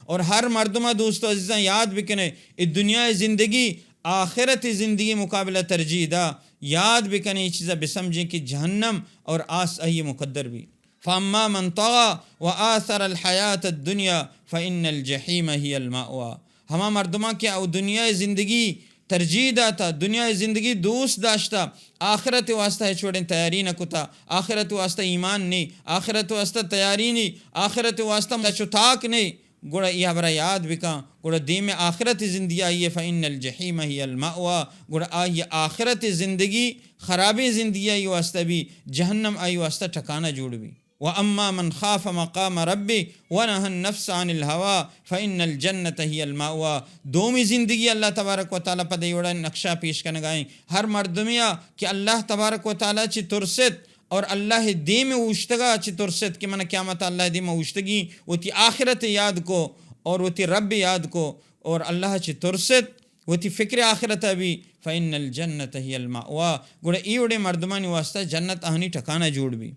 اور ہر مردمہ دوستو عزیزاں یاد بکنے اس دنیا زندگی آخرت زندگی مقابلہ ترجیح دا، یاد بکنے یہ چیزیں بسمجھیں کہ جہنم اور آس آئی مقدر بھی. فاما من طغى وآثر الحیات الدنیا فإن الجحیم ہی المأوى. ہما مردمہ کیا او دنیا زندگی ترجیح داتا، دنیا زندگی دوست داشتا، آخرت واسطہ ہے چھوڑیں تیاری نہ کتا، آخرت واسطہ ایمان نہیں، آخرت واسطہ تیاری نہیں، آخرت واسطہ چتاک نہیں. گوڑا یہ برا یاد بکا گوڑا دیم آخرت زندگی آئیے فإن الجحیم ہی المأوى. گوڑا آئیے آخرت زندگی خرابی زندگی آئی واسطہ بھی جہنم آئی واسطہ ٹھکانہ جوڑ بھی. وَأَمَّا مَنْ خَافَ مَقَامَ رَبِّ وَنَهَى النَّفْسَ عَنِ الْهَوَىٰ فَإِنَّ الْجَنَّةَ هِيَ الْمَأْوَىٰ. دومی زندگی اللہ تبارک و تعالیٰ پہ دیوڑا نقشہ پیش کرنے گائیں ہر مردمیا کہ اللہ تبارک و تعالیٰ چی ترست اور اللہ دیم اوشتگا چی ترست کہ من قیامت اللہ دیم اوشتگی وہ تی آخرت یاد کو اور وہ تی رب یاد کو اور اللہ چی ترست وہ تی فکر آخرت بھی فَإِنَّ الْجَنَّةَ هِيَ الْمَأْوَىٰ. گوڑا ایوڑے مردمانی واسطہ جنت آہنی ٹھکانہ جوڑ بھی.